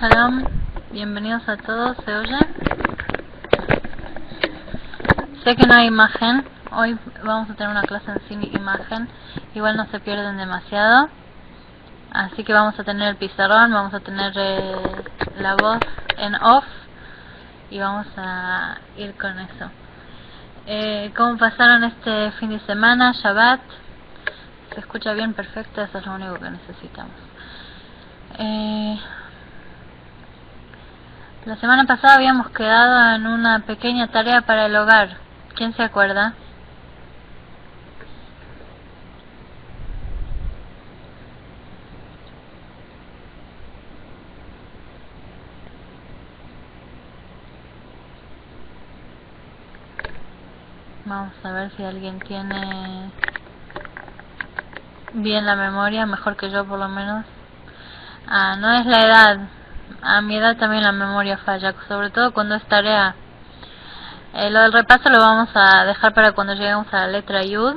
Shalom, bienvenidos a todos, ¿se oye? Sé que no hay imagen, hoy vamos a tener una clase sin imagen, igual no se pierden demasiado, así que vamos a tener el pizarrón, vamos a tener la voz en off y vamos a ir con eso. ¿Cómo pasaron este fin de semana, Shabbat? ¿Se escucha bien? Perfecto, eso es lo único que necesitamos. La semana pasada habíamos quedado en una pequeña tarea para el hogar. ¿Quién se acuerda? Vamos a ver si alguien tiene bien la memoria, mejor que yo por lo menos. No es la edad. A mi edad también la memoria falla, sobre todo cuando es tarea. Lo del repaso lo vamos a dejar para cuando lleguemos a la letra Yud.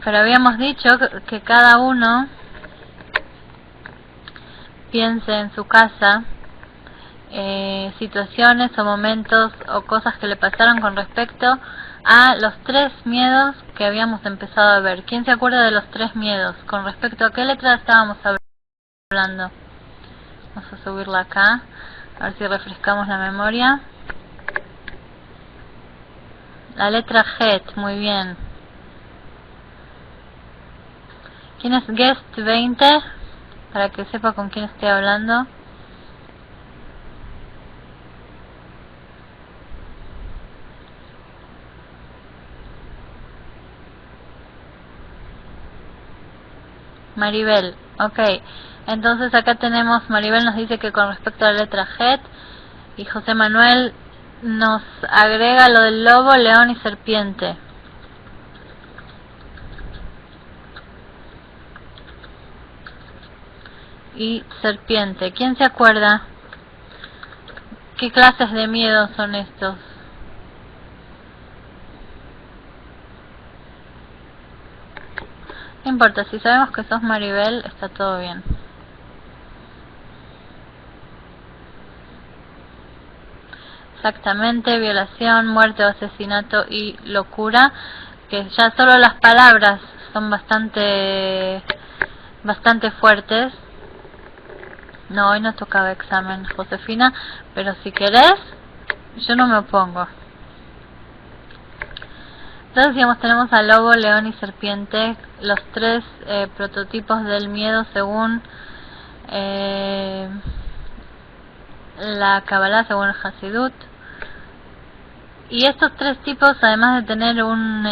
Pero habíamos dicho que cada uno piense en su casa situaciones o momentos o cosas que le pasaron con respecto a los 3 miedos que habíamos empezado a ver. ¿Quién se acuerda de los 3 miedos? ¿Con respecto a qué letra estábamos hablando? Vamos a subirla acá, a ver si refrescamos la memoria. La letra Het, muy bien. ¿Quién es Guest 20? Para que sepa con quién estoy hablando. Maribel, ok. Entonces acá tenemos, Maribel nos dice que con respecto a la letra Het, y José Manuel nos agrega lo del lobo, león y serpiente. Y serpiente. ¿Quién se acuerda? ¿Qué clases de miedo son estos? No importa, si sabemos que sos Maribel, está todo bien. Exactamente, violación, muerte o asesinato y locura, que ya solo las palabras son bastante fuertes. No, hoy no tocaba examen, Josefina, pero si querés, yo no me opongo. Entonces, digamos, tenemos a lobo, león y serpiente, los 3 prototipos del miedo según la Kabbalah, según el Hasidut. Y estos 3 tipos, además de tener un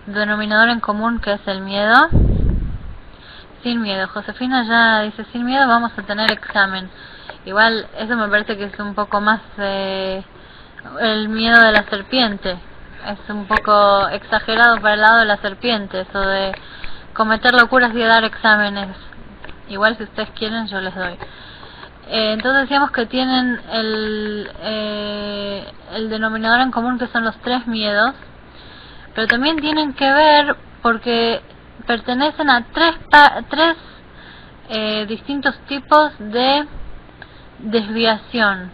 denominador en común que es el miedo, sin miedo. Josefina ya dice sin miedo, vamos a tener examen. Igual, eso me parece que es un poco más el miedo de la serpiente. Es un poco exagerado para el lado de la serpiente, eso de cometer locuras y de dar exámenes. Igual si ustedes quieren yo les doy. Entonces decíamos que tienen el denominador en común que son los 3 miedos, pero también tienen que ver porque pertenecen a 3 distintos tipos de desviación,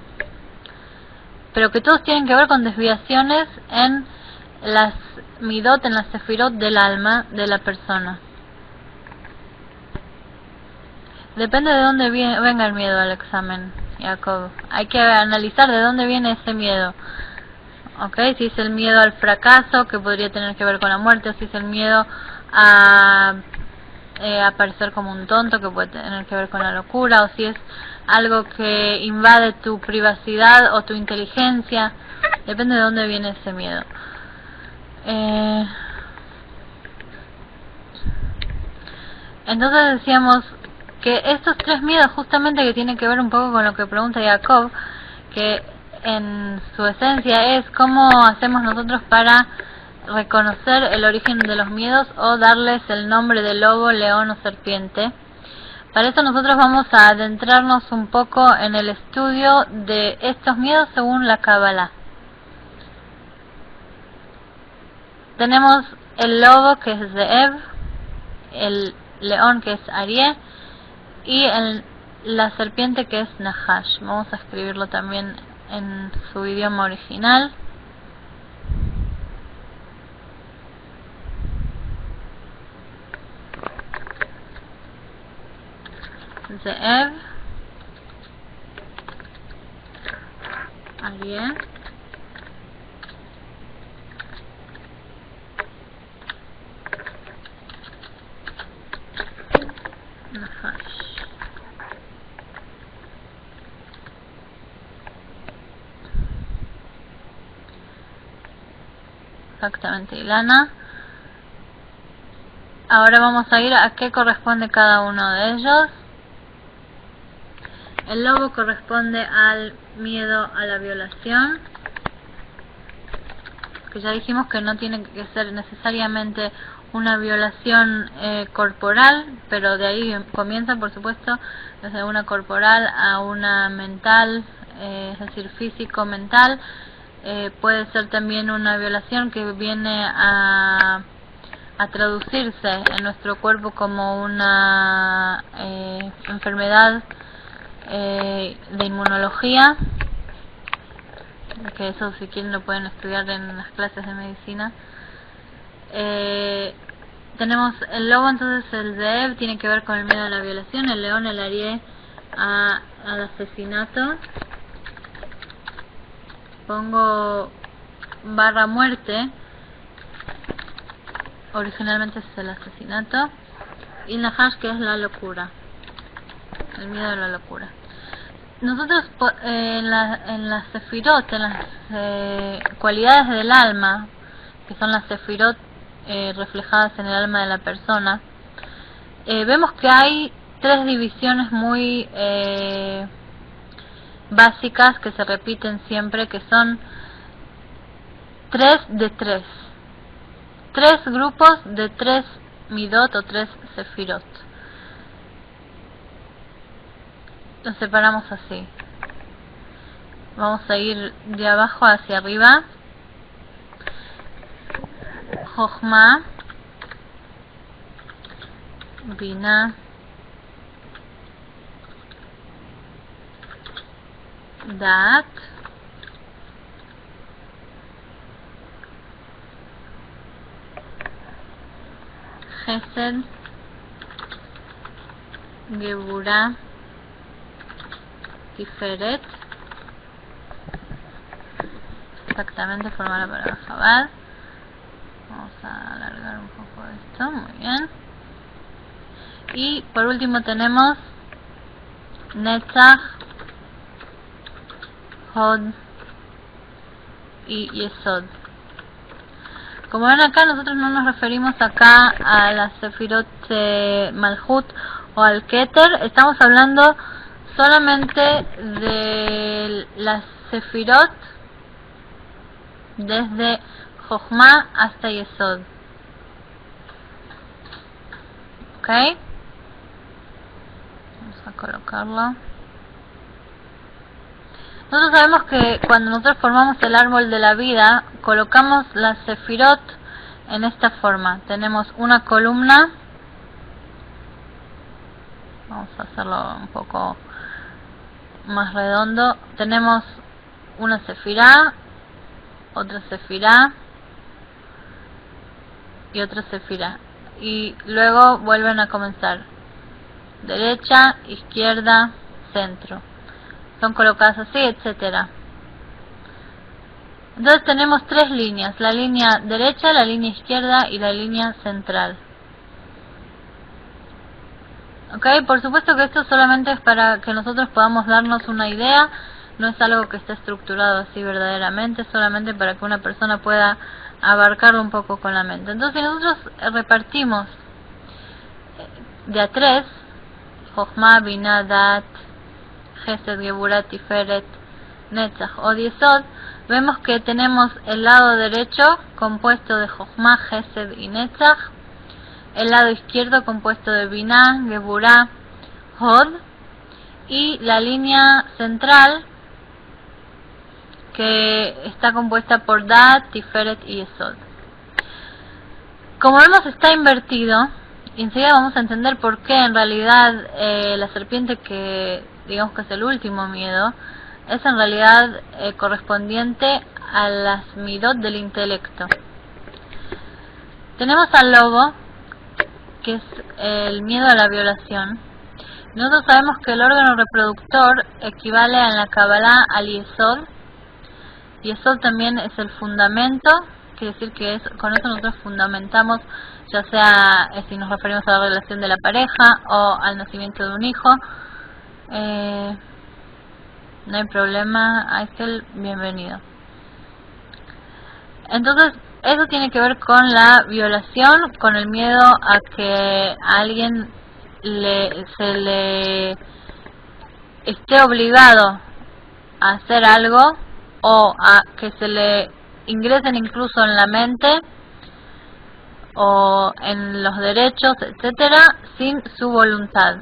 pero que todos tienen que ver con desviaciones en las midot, en las sefirot del alma de la persona. Depende de dónde venga el miedo al examen, Jacob. Hay que analizar de dónde viene ese miedo. ¿Ok? Si es el miedo al fracaso, que podría tener que ver con la muerte, o si es el miedo a aparecer como un tonto, que puede tener que ver con la locura, o si es algo que invade tu privacidad o tu inteligencia. Depende de dónde viene ese miedo. Entonces decíamos que estos tres miedos, justamente, que tienen que ver un poco con lo que pregunta Jacob, que en su esencia es cómo hacemos nosotros para reconocer el origen de los miedos o darles el nombre de lobo, león o serpiente. Para eso nosotros vamos a adentrarnos un poco en el estudio de estos miedos según la Kabbalah. Tenemos el lobo, que es Ze'ev, el león, que es Aryeh, y la serpiente, que es Nahash. Vamos a escribirlo también en su idioma original. Ze'ev, Aryeh, Nahash. Exactamente, Ilana. Ahora vamos a ir a qué corresponde cada uno de ellos. El lobo corresponde al miedo a la violación, que ya dijimos que no tiene que ser necesariamente una violación corporal, pero de ahí comienza, por supuesto, desde una corporal a una mental, es decir, físico-mental. Puede ser también una violación que viene a traducirse en nuestro cuerpo como una enfermedad de inmunología, que eso, si quieren, lo pueden estudiar en las clases de medicina. Tenemos el lobo, entonces el Ze'ev tiene que ver con el miedo a la violación, el león, el Aryeh, al asesinato. Pongo barra muerte, originalmente es el asesinato, y Nahash, que es la locura, el miedo a la locura. Nosotros en las sefirot, en las cualidades del alma, que son las sefirot reflejadas en el alma de la persona, vemos que hay tres divisiones muy básicas que se repiten siempre, que son 3 de 3. 3 grupos de 3 midot o 3 sefirot. Los separamos así. Vamos a ir de abajo hacia arriba. Jochma, Binah, Da'at, Chesed, Geburah, Tiferet. Exactamente, forma la palabra Chabad. Vamos a alargar un poco esto, muy bien. Y por último tenemos Netzach, Hod y Yesod. Como ven acá, nosotros no nos referimos acá a la Sefirot Malhut o al Keter. Estamos hablando solamente de las Sefirot desde Jochma hasta Yesod. ¿Ok? Vamos a colocarlo. Nosotros sabemos que cuando nosotros formamos el árbol de la vida, colocamos las sefirot en esta forma. Tenemos una columna. Vamos a hacerlo un poco más redondo. Tenemos una sefirá, otra sefirá, y otra sefirá. Y luego vuelven a comenzar. Derecha, izquierda, centro. Son colocadas así, etcétera. Entonces tenemos tres líneas, la línea derecha, la línea izquierda y la línea central. Ok, por supuesto que esto solamente es para que nosotros podamos darnos una idea, no es algo que esté estructurado así verdaderamente, solamente para que una persona pueda abarcarlo un poco con la mente. Entonces si nosotros repartimos de a tres, Jochma, Binah, Dat, Gesed, Geburah, Tiferet, Netzach o Yesod, vemos que tenemos el lado derecho compuesto de Jochma, Gesed y Netzach, el lado izquierdo compuesto de Binah, Geburah, Hod, y la línea central que está compuesta por Dat, Tiferet y Yesod. Como vemos, está invertido, y enseguida vamos a entender por qué en realidad la serpiente, que digamos que es el último miedo, es en realidad correspondiente a las midot del intelecto. Tenemos al lobo, que es el miedo a la violación. Nosotros sabemos que el órgano reproductor equivale en la Kabbalah al Yesod. Yesod también es el fundamento, quiere decir que con eso nosotros fundamentamos, ya sea si nos referimos a la relación de la pareja o al nacimiento de un hijo. No hay problema, Aisel, bienvenido. Entonces, eso tiene que ver con la violación, con el miedo a que a alguien se le esté obligado a hacer algo, o a que se le ingresen incluso en la mente o en los derechos, etcétera, sin su voluntad.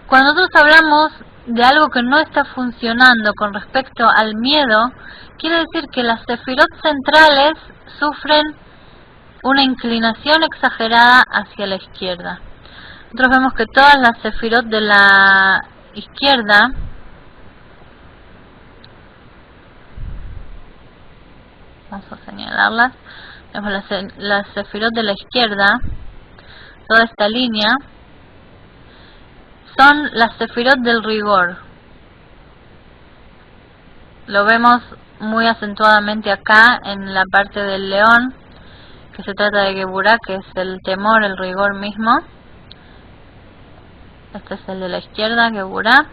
Cuando nosotros hablamos de algo que no está funcionando con respecto al miedo, quiere decir que las sefirot centrales sufren una inclinación exagerada hacia la izquierda. Nosotros vemos que todas las sefirot de la izquierda vamos a señalarlas, vemos las sefirot de la izquierda, toda esta línea, son las sefirot del rigor. Lo vemos muy acentuadamente acá en la parte del león, que se trata de Geburah, que es el temor, el rigor mismo. Este es el de la izquierda, Geburah.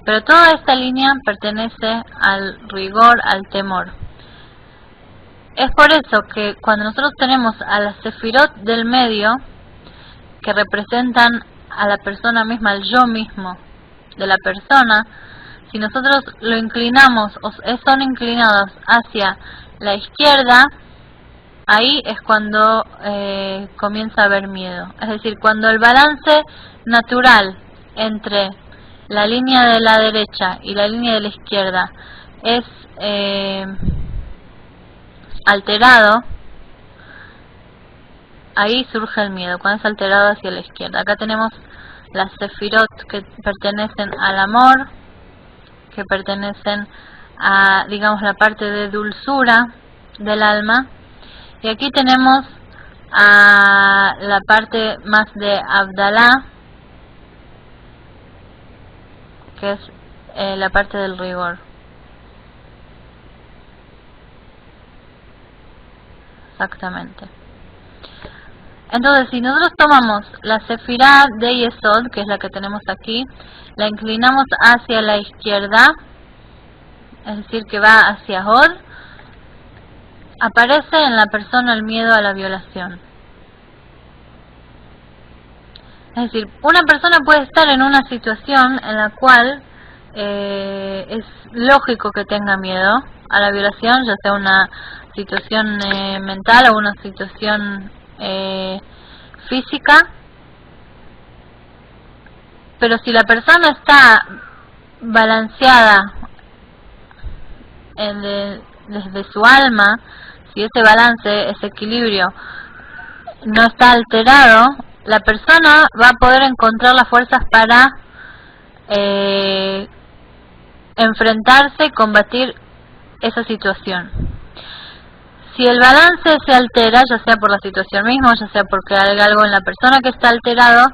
Pero toda esta línea pertenece al rigor, al temor. Es por eso que cuando nosotros tenemos a las sefirot del medio, que representan a la persona misma, al yo mismo de la persona, si nosotros lo inclinamos o son inclinados hacia la izquierda, ahí es cuando comienza a haber miedo. Es decir, cuando el balance natural entre la línea de la derecha y la línea de la izquierda es alterado, ahí surge el miedo, cuando es alterado hacia la izquierda. Acá tenemos las sefirot que pertenecen al amor, que pertenecen a, digamos, la parte de dulzura del alma, y aquí tenemos a la parte más de Abdalá, que es la parte del rigor. Exactamente. Entonces, si nosotros tomamos la sefirá de Yesod, que es la que tenemos aquí, la inclinamos hacia la izquierda, es decir, que va hacia Hod, aparece en la persona el miedo a la violación. Es decir, una persona puede estar en una situación en la cual es lógico que tenga miedo a la violación, ya sea una situación mental o una situación física, pero si la persona está balanceada desde su alma, si ese balance, ese equilibrio no está alterado, la persona va a poder encontrar las fuerzas para enfrentarse y combatir esa situación. Si el balance se altera, ya sea por la situación misma, ya sea porque hay algo en la persona que está alterado,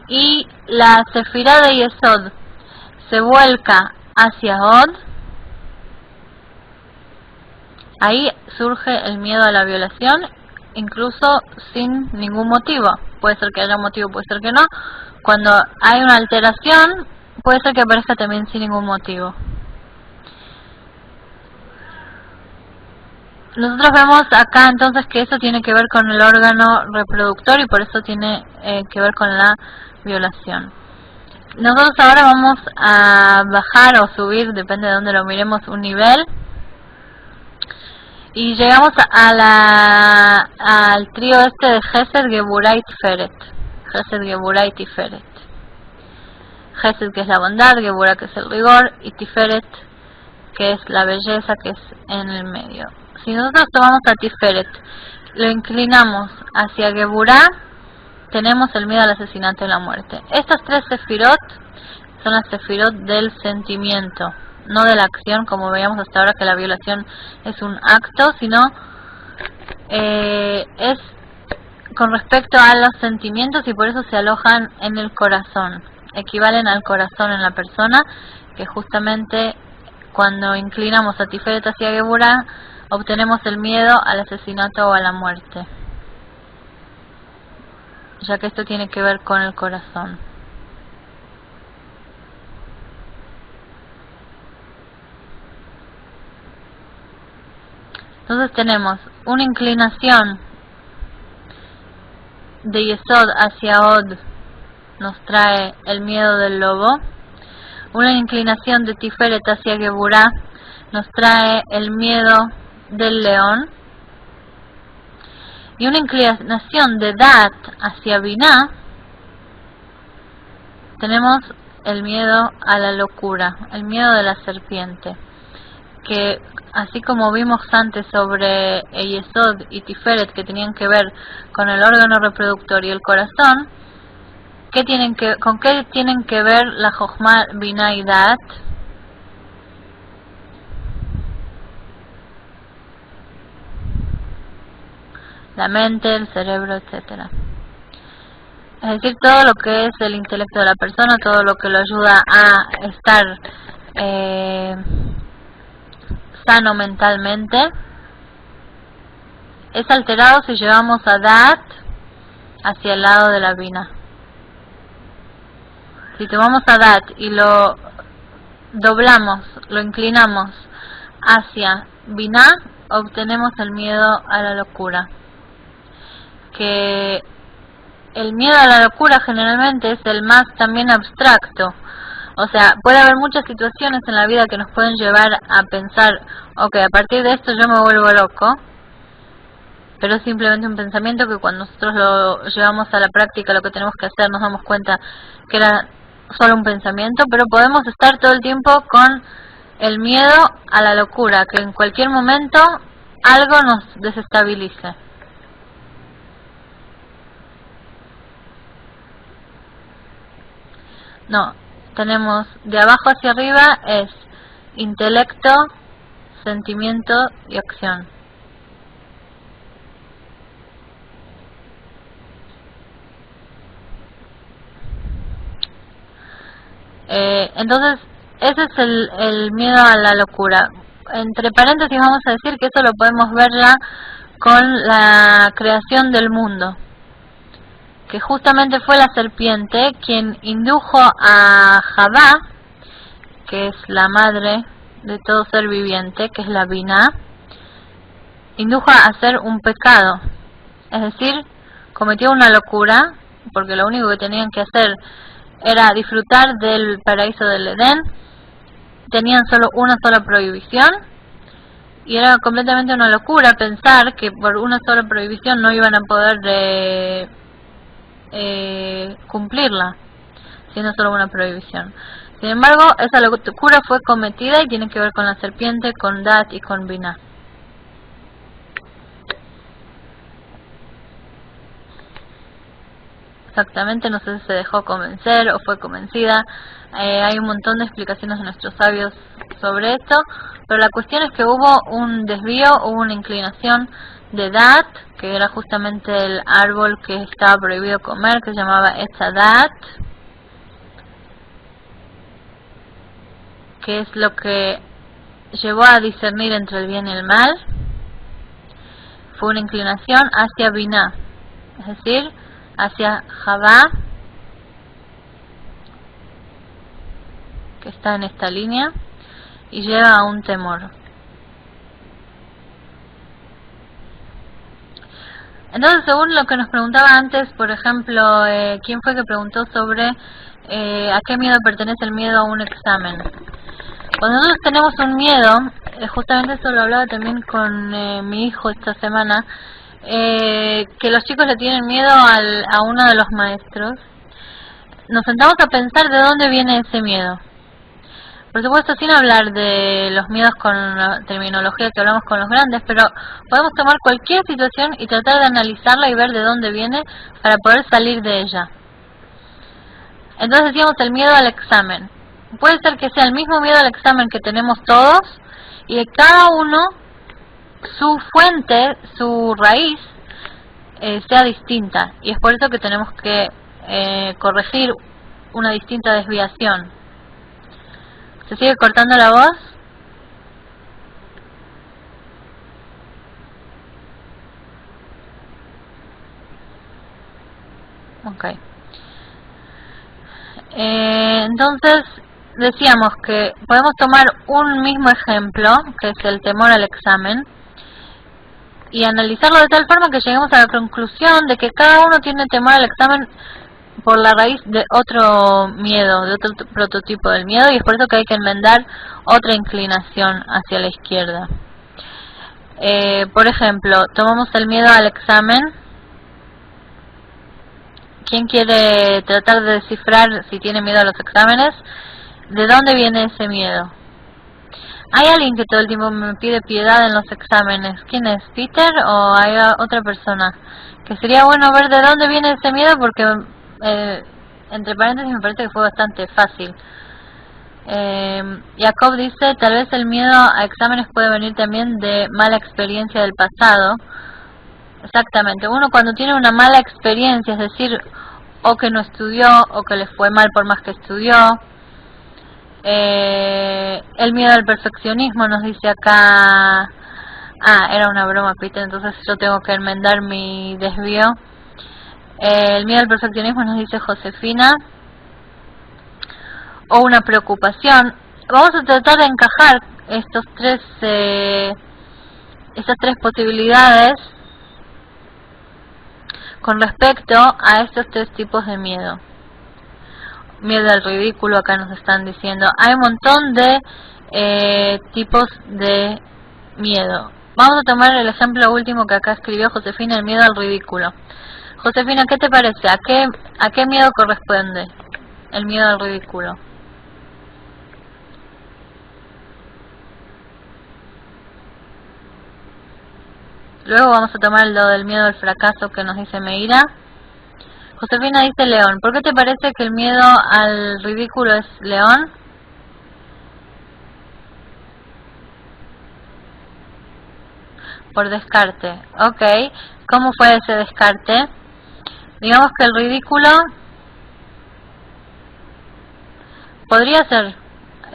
y la sefirá de Yesod se vuelca hacia Od, ahí surge el miedo a la violación, incluso sin ningún motivo. Puede ser que haya un motivo, puede ser que no. Cuando hay una alteración, puede ser que aparezca también sin ningún motivo. Nosotros vemos acá entonces que eso tiene que ver con el órgano reproductor y por eso tiene que ver con la violación. Nosotros ahora vamos a bajar o subir, depende de dónde lo miremos, un nivel. Y llegamos al trío este de Gesed, Geburah y Tiferet. Gesed, Geburah y Tiferet. Gesed, que es la bondad, Geburah, que es el rigor, y Tiferet, que es la belleza, que es en el medio. Si nosotros tomamos a Tiferet, lo inclinamos hacia Geburah, tenemos el miedo al asesinato y la muerte. Estas tres sefirot son las sefirot del sentimiento, no de la acción, como veíamos hasta ahora que la violación es un acto, sino es con respecto a los sentimientos y por eso se alojan en el corazón, equivalen al corazón en la persona, que justamente cuando inclinamos a Tiferet hacia Geburah obtenemos el miedo al asesinato o a la muerte, ya que esto tiene que ver con el corazón. Entonces tenemos una inclinación de Yesod hacia Od, nos trae el miedo del lobo. Una inclinación de Tiferet hacia Geburah nos trae el miedo del león. Y una inclinación de Dat hacia Binah, tenemos el miedo a la locura, el miedo de la serpiente, que así como vimos antes sobre Yesod y Tiferet, que tenían que ver con el órgano reproductor y el corazón, ¿con qué tienen que ver la Jochma, Binah y Dat? La mente, el cerebro, etcétera. Es decir, todo lo que es el intelecto de la persona, todo lo que lo ayuda a estar sano mentalmente, es alterado si llevamos a Dat hacia el lado de la Binah. Si tomamos a Dat y lo doblamos, lo inclinamos hacia Binah, obtenemos el miedo a la locura. Que el miedo a la locura generalmente es el más también abstracto. O sea, puede haber muchas situaciones en la vida que nos pueden llevar a pensar, ok, a partir de esto yo me vuelvo loco, pero es simplemente un pensamiento que cuando nosotros lo llevamos a la práctica, lo que tenemos que hacer, nos damos cuenta que era solo un pensamiento, pero podemos estar todo el tiempo con el miedo a la locura, que en cualquier momento algo nos desestabilice. No, tenemos de abajo hacia arriba es intelecto, sentimiento y acción. Entonces, ese es el miedo a la locura. Entre paréntesis vamos a decir que eso lo podemos ver ya con la creación del mundo, que justamente fue la serpiente quien indujo a Javá, que es la madre de todo ser viviente, que es la Binah, indujo a hacer un pecado, es decir, cometió una locura, porque lo único que tenían que hacer era disfrutar del paraíso del Edén, tenían solo una sola prohibición, y era completamente una locura pensar que por una sola prohibición no iban a poder cumplirla, siendo solo una prohibición. Sin embargo, esa locura fue cometida y tiene que ver con la serpiente, con Dat y con Binah. Exactamente, no sé si se dejó convencer o fue convencida. Hay un montón de explicaciones de nuestros sabios sobre esto, pero la cuestión es que hubo un desvío, hubo una inclinación de Dat, que era justamente el árbol que estaba prohibido comer, que se llamaba Etzadat, que es lo que llevó a discernir entre el bien y el mal. Fue una inclinación hacia Binah, es decir, hacia Javá, que está en esta línea, y lleva a un temor. Entonces, según lo que nos preguntaba antes, por ejemplo, ¿quién fue que preguntó sobre a qué miedo pertenece el miedo a un examen? Cuando nosotros tenemos un miedo, justamente eso lo hablaba también con mi hijo esta semana, que los chicos le tienen miedo a uno de los maestros, nos sentamos a pensar de dónde viene ese miedo. Por supuesto, sin hablar de los miedos con la terminología que hablamos con los grandes, pero podemos tomar cualquier situación y tratar de analizarla y ver de dónde viene para poder salir de ella. Entonces decíamos el miedo al examen. Puede ser que sea el mismo miedo al examen que tenemos todos y de cada uno su fuente, su raíz, sea distinta. Y es por eso que tenemos que corregir una distinta desviación. ¿Se sigue cortando la voz? Ok. Entonces, decíamos que podemos tomar un mismo ejemplo, que es el temor al examen, y analizarlo de tal forma que lleguemos a la conclusión de que cada uno tiene temor al examen por la raíz de otro miedo, de otro prototipo del miedo, y es por eso que hay que enmendar otra inclinación hacia la izquierda. Por ejemplo, tomamos el miedo al examen. ¿Quién quiere tratar de descifrar si tiene miedo a los exámenes? ¿De dónde viene ese miedo? ¿Hay alguien que todo el tiempo me pide piedad en los exámenes? ¿Quién es? ¿Peter o hay otra persona? Que sería bueno ver de dónde viene ese miedo porque, entre paréntesis, me parece que fue bastante fácil. Jacob dice, tal vez el miedo a exámenes puede venir también de mala experiencia del pasado. Exactamente, uno cuando tiene una mala experiencia, es decir, o que no estudió, o que le fue mal por más que estudió. El miedo al perfeccionismo nos dice acá, era una broma, Peter, entonces yo tengo que enmendar mi desvío. El miedo al perfeccionismo nos dice Josefina, o una preocupación. Vamos a tratar de encajar estas tres posibilidades con respecto a estos tres tipos de miedo. Miedo al ridículo, acá nos están diciendo. Hay un montón de tipos de miedo. Vamos a tomar el ejemplo último que acá escribió Josefina, el miedo al ridículo. Josefina, ¿qué te parece? ¿A qué miedo corresponde el miedo al ridículo? Luego vamos a tomar lo del miedo al fracaso que nos dice Meira. Josefina dice león. ¿Por qué te parece que el miedo al ridículo es león? Por descarte. Ok. ¿Cómo fue ese descarte? Digamos que el ridículo podría ser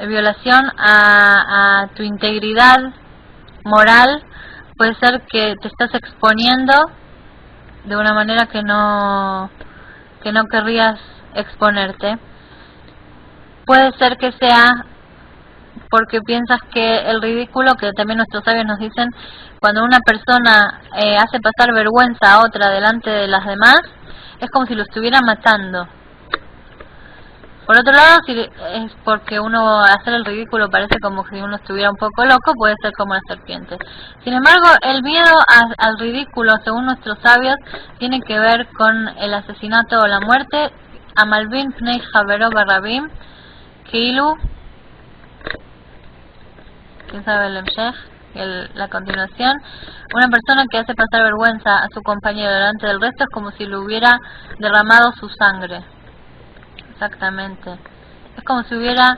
violación a tu integridad moral. Puede ser que te estás exponiendo de una manera que no querrías exponerte. Puede ser que sea porque piensas que el ridículo, que también nuestros sabios nos dicen, cuando una persona hace pasar vergüenza a otra delante de las demás, es como si lo estuviera matando. Por otro lado, si es porque uno hacer el ridículo parece como si uno estuviera un poco loco, puede ser como la serpiente. Sin embargo, el miedo al ridículo, según nuestros sabios, tiene que ver con el asesinato o la muerte. Amalvin Pnei Javero Barrabim, Kilu, ¿quién sabe el Emshech? La continuación. Una persona que hace pasar vergüenza a su compañero delante del resto es como si le hubiera derramado su sangre. Exactamente. Es como si hubiera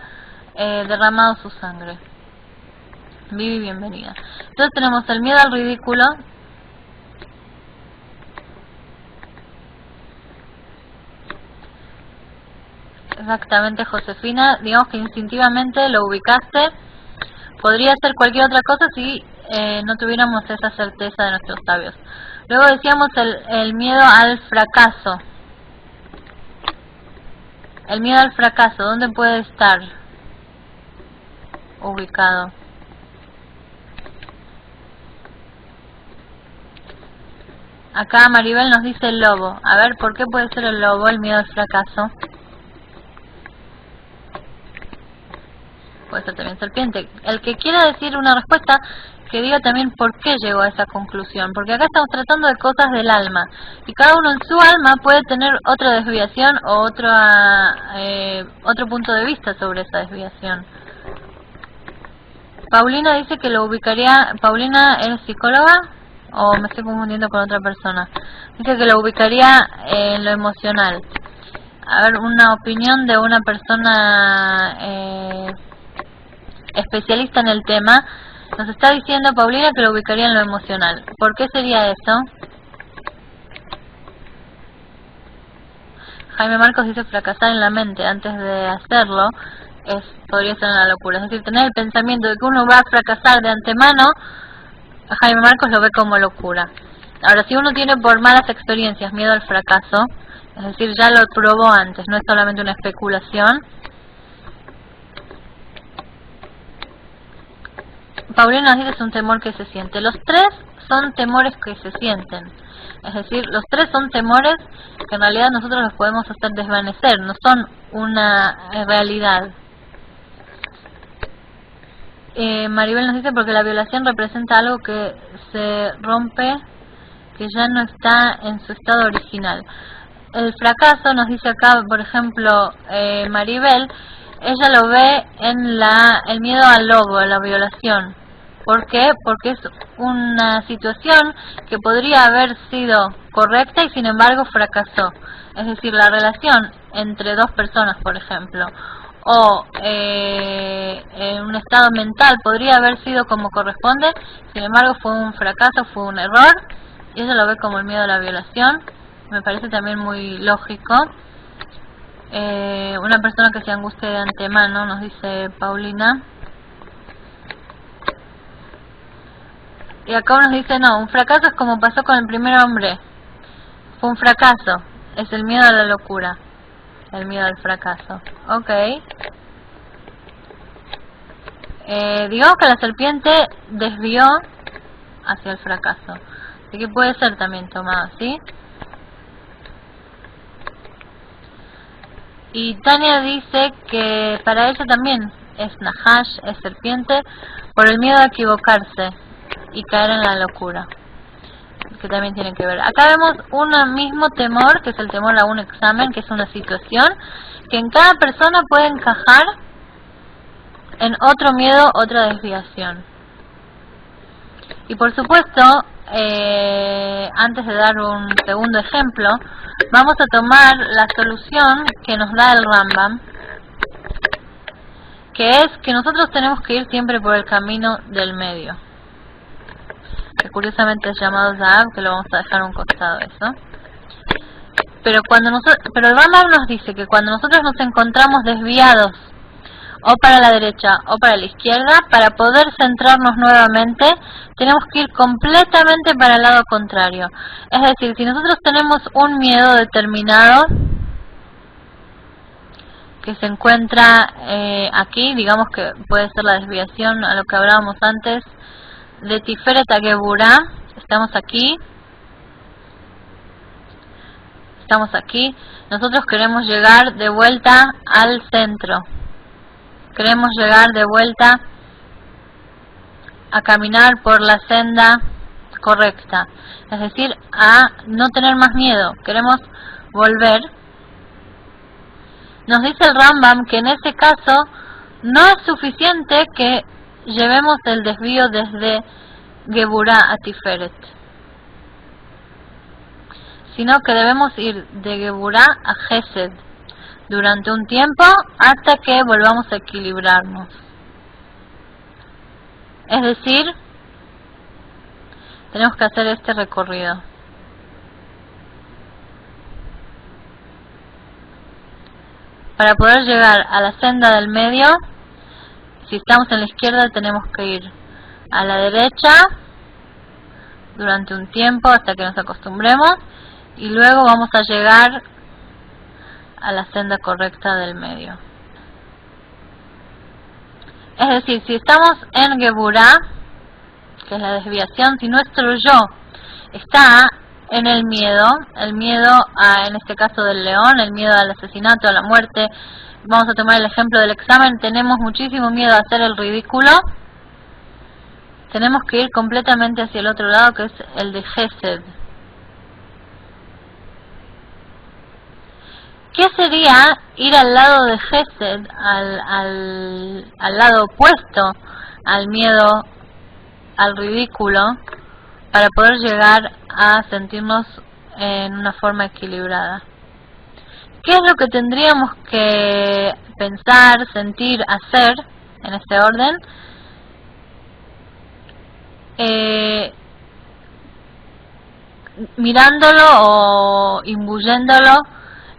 derramado su sangre. Vivi, bienvenida. Entonces tenemos el miedo al ridículo. Exactamente, Josefina. Digamos que instintivamente lo ubicaste. Podría ser cualquier otra cosa si no tuviéramos esa certeza de nuestros sabios. Luego decíamos el miedo al fracaso. El miedo al fracaso, ¿dónde puede estar ubicado? Acá Maribel nos dice el lobo. A ver, ¿por qué puede ser el lobo el miedo al fracaso? Puede ser también serpiente. El que quiera decir una respuesta, que diga también por qué llegó a esa conclusión. Porque acá estamos tratando de cosas del alma. Y cada uno en su alma puede tener otra desviación o otro punto de vista sobre esa desviación. Paulina dice que lo ubicaría... ¿Paulina es psicóloga? ¿O me estoy confundiendo con otra persona? Dice que lo ubicaría en lo emocional. A ver, una opinión de una persona... especialista en el tema, nos está diciendo Paulina que lo ubicaría en lo emocional. ¿Por qué sería eso? Jaime Marcos dice fracasar en la mente antes de hacerlo podría ser una locura. Es decir, tener el pensamiento de que uno va a fracasar de antemano, Jaime Marcos lo ve como locura. Ahora, si uno tiene por malas experiencias miedo al fracaso, es decir, ya lo probó antes, no es solamente una especulación. Paulina nos dice es un temor que se siente. Los tres son temores que se sienten. Es decir, los tres son temores que en realidad nosotros los podemos hacer desvanecer, no son una realidad. Maribel nos dice porque la violación representa algo que se rompe, que ya no está en su estado original. El fracaso, nos dice acá, por ejemplo, Maribel, ella lo ve en el miedo al lobo, a la violación. ¿Por qué? Porque es una situación que podría haber sido correcta y sin embargo fracasó. Es decir, la relación entre dos personas, por ejemplo, o un estado mental podría haber sido como corresponde, sin embargo fue un fracaso, fue un error, y ella lo ve como el miedo a la violación. Me parece también muy lógico. Una persona que se angustia de antemano, nos dice Paulina. Y acá nos dice, no, un fracaso es como pasó con el primer hombre. Fue un fracaso. Es el miedo a la locura. El miedo al fracaso. Ok. Digamos que la serpiente desvió hacia el fracaso. Así que puede ser también tomado así. Y Tania dice que para ella también es Nahash, es serpiente, por el miedo a equivocarse y caer en la locura, que también tiene que ver. Acá vemos un mismo temor, que es el temor a un examen, que es una situación que en cada persona puede encajar en otro miedo, otra desviación. Y por supuesto, antes de dar un segundo ejemplo, vamos a tomar la solución que nos da el Rambam, que es que nosotros tenemos que ir siempre por el camino del medio, que curiosamente es llamado Zahab, que lo vamos a dejar a un costado eso. Pero el Rambam nos dice que cuando nosotros nos encontramos desviados o para la derecha o para la izquierda, para poder centrarnos nuevamente tenemos que ir completamente para el lado contrario. Es decir, si nosotros tenemos un miedo determinado que se encuentra aquí, digamos que puede ser la desviación a lo que hablábamos antes de Tiferet a Geburah, estamos aquí, nosotros queremos llegar de vuelta al centro. Queremos llegar de vuelta a caminar por la senda correcta, es decir, a no tener más miedo, queremos volver. Nos dice el Rambam que en ese caso no es suficiente que llevemos el desvío desde Geburah a Tiferet, sino que debemos ir de Geburah a Gesed durante un tiempo hasta que volvamos a equilibrarnos. Es decir, tenemos que hacer este recorrido. Para poder llegar a la senda del medio, si estamos en la izquierda tenemos que ir a la derecha durante un tiempo hasta que nos acostumbremos y luego vamos a llegar a la senda correcta del medio. Es decir, si estamos en Geburah, que es la desviación, si nuestro yo está en el miedo en este caso del león, el miedo al asesinato, a la muerte, vamos a tomar el ejemplo del examen, tenemos muchísimo miedo a hacer el ridículo, tenemos que ir completamente hacia el otro lado, que es el de Gesed. ¿Qué sería ir al lado de Gesed, al lado opuesto al miedo, al ridículo, para poder llegar a sentirnos en una forma equilibrada? ¿Qué es lo que tendríamos que pensar, sentir, hacer en este orden? Mirándolo o imbuyéndolo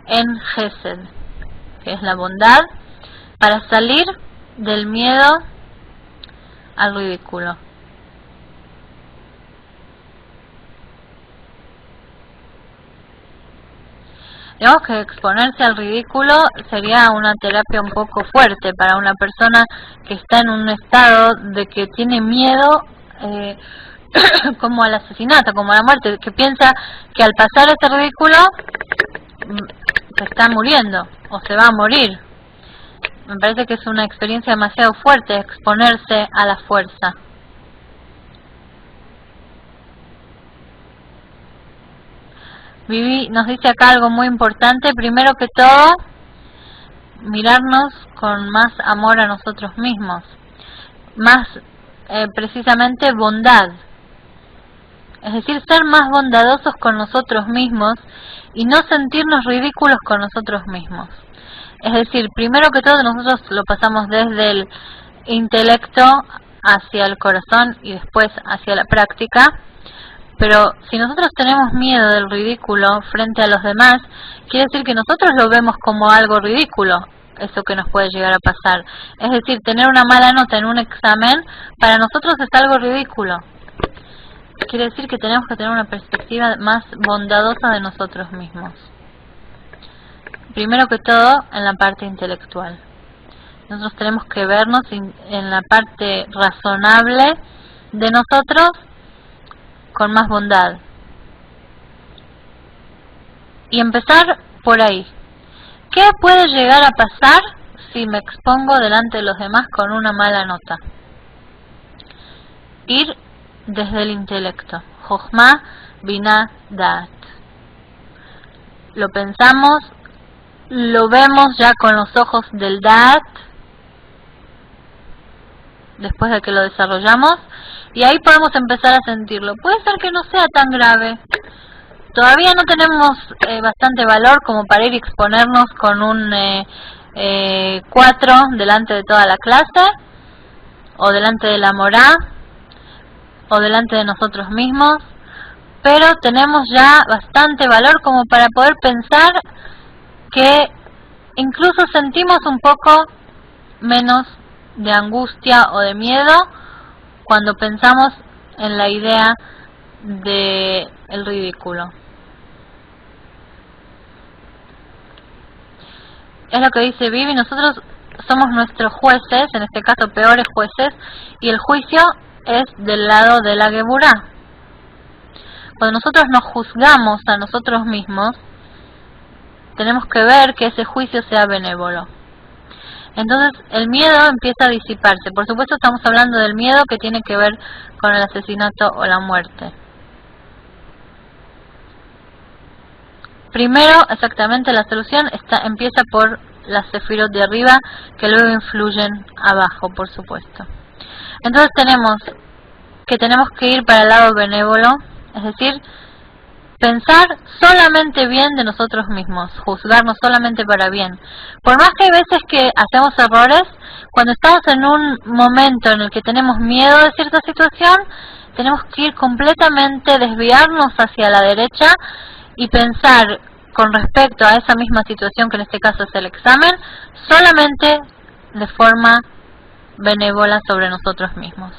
en Gesed, que es la bondad, para salir del miedo al ridículo. Digamos que exponerse al ridículo sería una terapia un poco fuerte para una persona que está en un estado de que tiene miedo como al asesinato, como a la muerte, que piensa que al pasar ese ridículo se está muriendo o se va a morir. Me parece que es una experiencia demasiado fuerte exponerse a la fuerza. Vivi nos dice acá algo muy importante. Primero que todo, mirarnos con más amor a nosotros mismos, más precisamente bondad, es decir, ser más bondadosos con nosotros mismos y no sentirnos ridículos con nosotros mismos. Es decir, primero que todo nosotros lo pasamos desde el intelecto hacia el corazón y después hacia la práctica, pero si nosotros tenemos miedo del ridículo frente a los demás, quiere decir que nosotros lo vemos como algo ridículo, eso que nos puede llegar a pasar. Es decir, tener una mala nota en un examen, para nosotros es algo ridículo. Quiere decir que tenemos que tener una perspectiva más bondadosa de nosotros mismos. Primero que todo, en la parte intelectual. Nosotros tenemos que vernos en la parte razonable de nosotros con más bondad. Y empezar por ahí. ¿Qué puede llegar a pasar si me expongo delante de los demás con una mala nota? Ir desde el intelecto. Jochma, Binah, Da'at. Lo pensamos, lo vemos ya con los ojos del Da'at, después de que lo desarrollamos, y ahí podemos empezar a sentirlo. Puede ser que no sea tan grave. Todavía no tenemos bastante valor como para ir a exponernos con un 4 delante de toda la clase, o delante de la morá, o delante de nosotros mismos, pero tenemos ya bastante valor como para poder pensar que incluso sentimos un poco menos de angustia o de miedo cuando pensamos en la idea de el ridículo. Es lo que dice Vivi, nosotros somos nuestros jueces, en este caso peores jueces, y el juicio es del lado de la Geburah. Cuando nosotros nos juzgamos a nosotros mismos, tenemos que ver que ese juicio sea benévolo. Entonces el miedo empieza a disiparse. Por supuesto estamos hablando del miedo que tiene que ver con el asesinato o la muerte. Primero, exactamente, la solución empieza por las sefirot de arriba, que luego influyen abajo, por supuesto. Entonces tenemos que ir para el lado benévolo, es decir, pensar solamente bien de nosotros mismos, juzgarnos solamente para bien. Por más que hay veces que hacemos errores, cuando estamos en un momento en el que tenemos miedo de cierta situación, tenemos que ir completamente, desviarnos hacia la derecha y pensar con respecto a esa misma situación, que en este caso es el examen, solamente de forma benévola sobre nosotros mismos.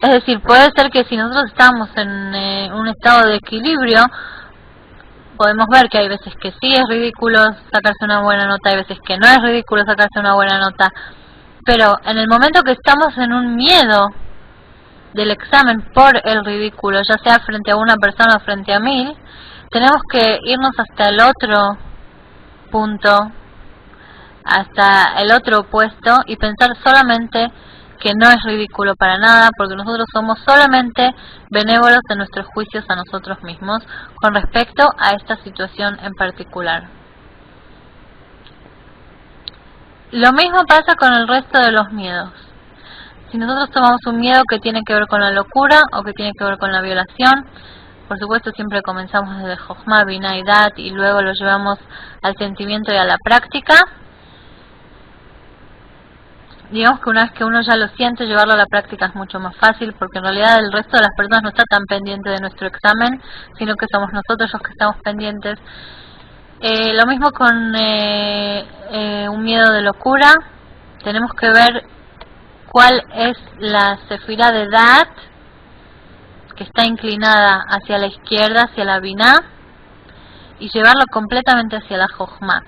Es decir, puede ser que si nosotros estamos en un estado de equilibrio, podemos ver que hay veces que sí es ridículo sacarse una buena nota, hay veces que no es ridículo sacarse una buena nota, pero en el momento que estamos en un miedo del examen por el ridículo, ya sea frente a una persona o frente a 1000, tenemos que irnos hasta el otro punto, hasta el otro opuesto, y pensar solamente que no es ridículo para nada, porque nosotros somos solamente benévolos en nuestros juicios a nosotros mismos con respecto a esta situación en particular. Lo mismo pasa con el resto de los miedos. Si nosotros tomamos un miedo que tiene que ver con la locura o que tiene que ver con la violación, por supuesto siempre comenzamos desde Jochma, Binah y Dat, y luego lo llevamos al sentimiento y a la práctica. Digamos que una vez que uno ya lo siente, llevarlo a la práctica es mucho más fácil, porque en realidad el resto de las personas no está tan pendiente de nuestro examen, sino que somos nosotros los que estamos pendientes. Lo mismo con un miedo de locura. Tenemos que ver cuál es la sefirá de Dat, que está inclinada hacia la izquierda, hacia la Binah, y llevarlo completamente hacia la Jochma.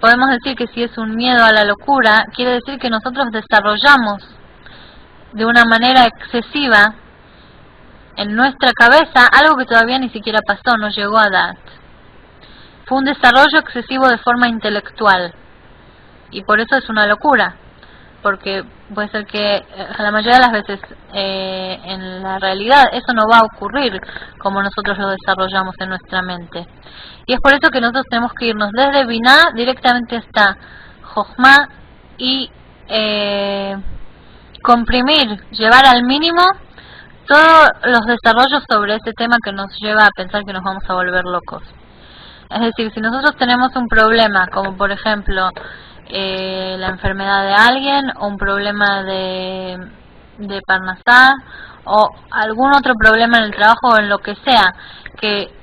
Podemos decir que si es un miedo a la locura, quiere decir que nosotros desarrollamos de una manera excesiva en nuestra cabeza algo que todavía ni siquiera pasó, no llegó a Dat. Fue un desarrollo excesivo de forma intelectual, y por eso es una locura, porque puede ser que la mayoría de las veces en la realidad eso no va a ocurrir como nosotros lo desarrollamos en nuestra mente. Y es por eso que nosotros tenemos que irnos desde Binah directamente hasta Jochma y comprimir, llevar al mínimo todos los desarrollos sobre ese tema que nos lleva a pensar que nos vamos a volver locos. Es decir, si nosotros tenemos un problema, como por ejemplo la enfermedad de alguien, o un problema de parnasá, o algún otro problema en el trabajo o en lo que sea, que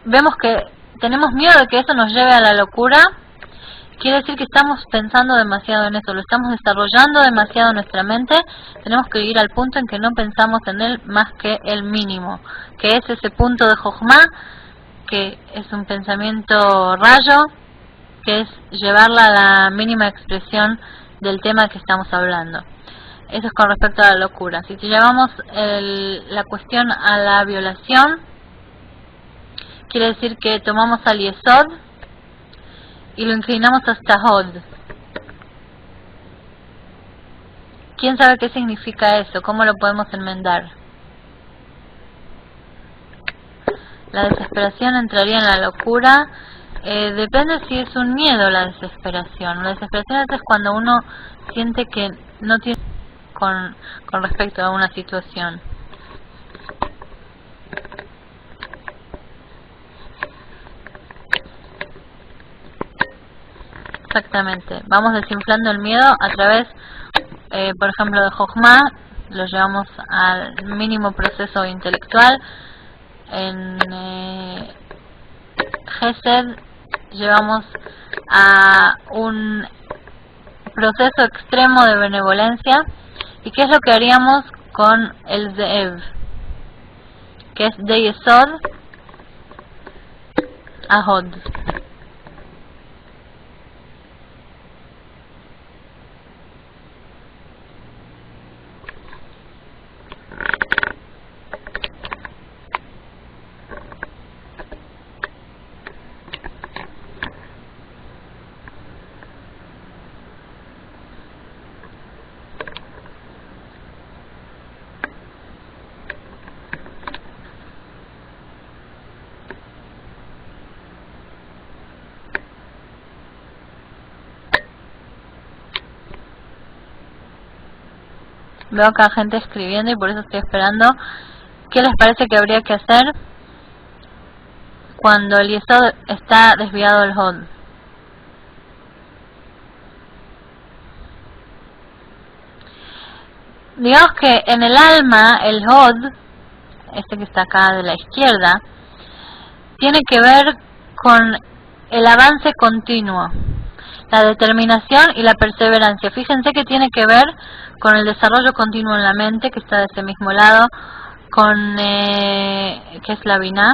vemos que tenemos miedo de que eso nos lleve a la locura, quiere decir que estamos pensando demasiado en eso, lo estamos desarrollando demasiado en nuestra mente. Tenemos que ir al punto en que no pensamos en él más que el mínimo, que es ese punto de Jochma, que es un pensamiento rayo, que es llevarla a la mínima expresión del tema que estamos hablando. Eso es con respecto a la locura. Si llevamos la cuestión a la violación, quiere decir que tomamos al Yesod y lo inclinamos hasta Hod. ¿Quién sabe qué significa eso? ¿Cómo lo podemos enmendar? La desesperación entraría en la locura. Depende si es un miedo la desesperación. La desesperación es cuando uno siente que no tiene con respecto a una situación. Exactamente. Vamos desinflando el miedo a través, por ejemplo, de Jochma, lo llevamos al mínimo proceso intelectual. En Gesed llevamos a un proceso extremo de benevolencia. ¿Y qué es lo que haríamos con el Ze'ev? Que es de Yesod a Hod. Veo acá gente escribiendo y por eso estoy esperando ¿qué les parece que habría que hacer cuando el yesod está desviado del hod? Digamos que en el alma, el hod, este que está acá de la izquierda, tiene que ver con el avance continuo, la determinación y la perseverancia. Fíjense que tiene que ver con el desarrollo continuo en la mente, que está de ese mismo lado, con que es la Binah,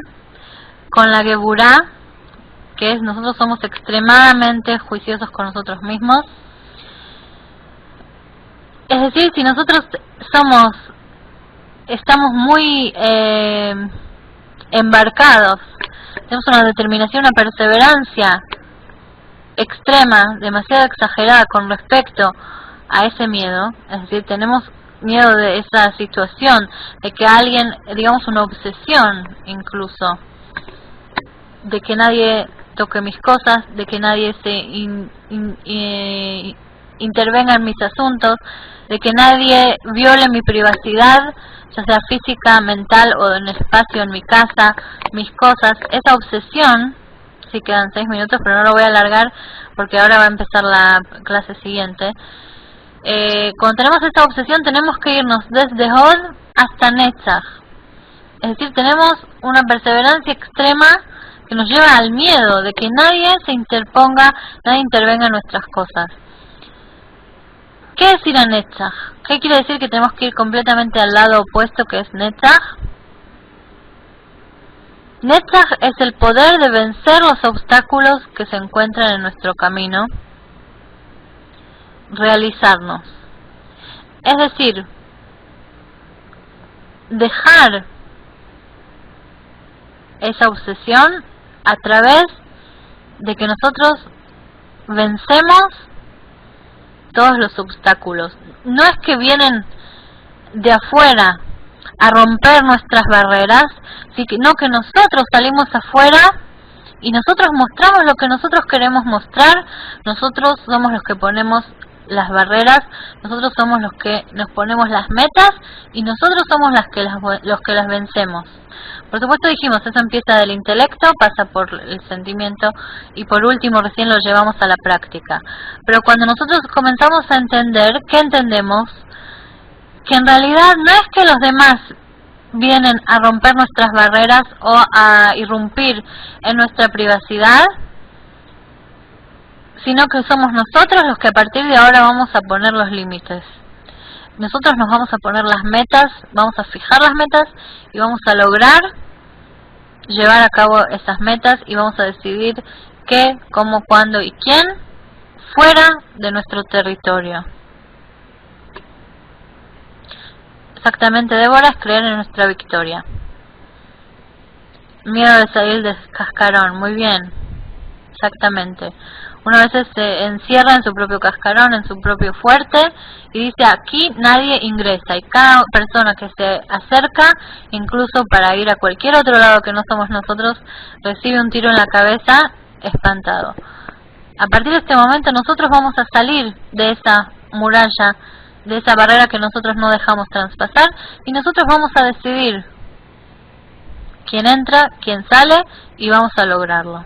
con la Geburah, que es nosotros somos extremadamente juiciosos con nosotros mismos. Es decir, si nosotros estamos muy embarcados, tenemos una determinación, una perseverancia extrema, demasiado exagerada con respecto a ese miedo, es decir, tenemos miedo de esa situación, de que alguien, digamos una obsesión incluso, de que nadie toque mis cosas, de que nadie se intervenga en mis asuntos, de que nadie viole mi privacidad, ya sea física, mental o en el espacio, en mi casa, mis cosas. Esa obsesión, sí quedan 6 minutos, pero no lo voy a alargar porque ahora va a empezar la clase siguiente. Cuando tenemos esa obsesión tenemos que irnos desde Hod hasta Netzach. Es decir, tenemos una perseverancia extrema que nos lleva al miedo de que nadie se interponga, nadie intervenga en nuestras cosas. ¿Qué es ir a Netzach? ¿Qué quiere decir que tenemos que ir completamente al lado opuesto, que es Netzach? Netzach es el poder de vencer los obstáculos que se encuentran en nuestro camino, realizarnos. Es decir, dejar esa obsesión a través de que nosotros vencemos todos los obstáculos. No es que vienen de afuera a romper nuestras barreras, sino que nosotros salimos afuera y nosotros mostramos lo que nosotros queremos mostrar. Nosotros somos los que ponemos las barreras, nosotros somos los que nos ponemos las metas y nosotros somos los que las vencemos. Por supuesto dijimos, eso empieza del intelecto, pasa por el sentimiento y por último recién lo llevamos a la práctica. Pero cuando nosotros comenzamos a entender, ¿qué entendemos? Que en realidad no es que los demás vienen a romper nuestras barreras o a irrumpir en nuestra privacidad, sino que somos nosotros los que a partir de ahora vamos a poner los límites. Nosotros nos vamos a poner las metas, vamos a fijar las metas y vamos a lograr llevar a cabo esas metas y vamos a decidir qué, cómo, cuándo y quién fuera de nuestro territorio. Exactamente, Débora, es creer en nuestra victoria. Miedo de salir del cascarón, muy bien, exactamente. Uno a veces se encierra en su propio cascarón, en su propio fuerte, y dice, aquí nadie ingresa. Y cada persona que se acerca, incluso para ir a cualquier otro lado que no somos nosotros, recibe un tiro en la cabeza espantado. A partir de este momento nosotros vamos a salir de esa muralla, de esa barrera que nosotros no dejamos traspasar, y nosotros vamos a decidir quién entra, quién sale, y vamos a lograrlo.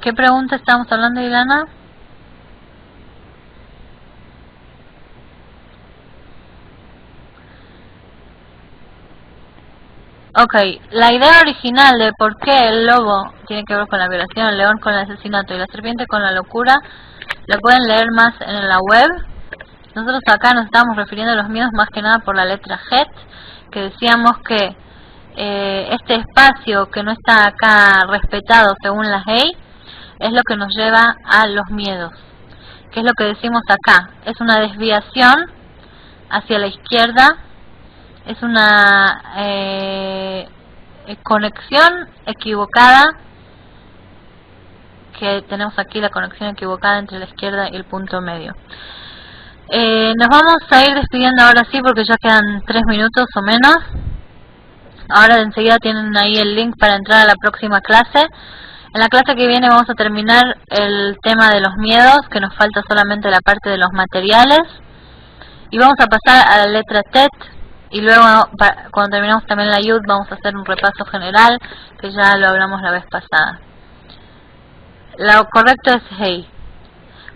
¿Qué pregunta estamos hablando, Ilana? Ok, la idea original de por qué el lobo tiene que ver con la violación, el león con el asesinato y la serpiente con la locura, la pueden leer más en la web. Nosotros acá nos estamos refiriendo a los miedos más que nada por la letra Het, que decíamos que este espacio que no está acá respetado según la ley es lo que nos lleva a los miedos. ¿Qué es lo que decimos acá? Es una desviación hacia la izquierda, es una conexión equivocada, que tenemos aquí la conexión equivocada entre la izquierda y el punto medio. Nos vamos a ir despidiendo ahora sí porque ya quedan 3 minutos o menos. Ahora de enseguida tienen ahí el link para entrar a la próxima clase. En la clase que viene vamos a terminar el tema de los miedos, que nos falta solamente la parte de los materiales. Y vamos a pasar a la letra Tet, y luego cuando terminamos también la Yud vamos a hacer un repaso general, que ya lo hablamos la vez pasada. Lo correcto es Hei.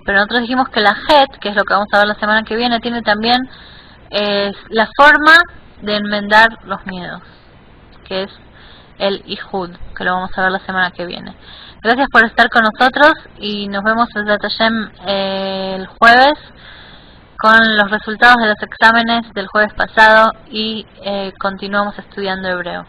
Pero nosotros dijimos que la Het, que es lo que vamos a ver la semana que viene, tiene también la forma de enmendar los miedos, que es el Ihud, que lo vamos a ver la semana que viene. Gracias por estar con nosotros y nos vemos el jueves con los resultados de los exámenes del jueves pasado y continuamos estudiando hebreo.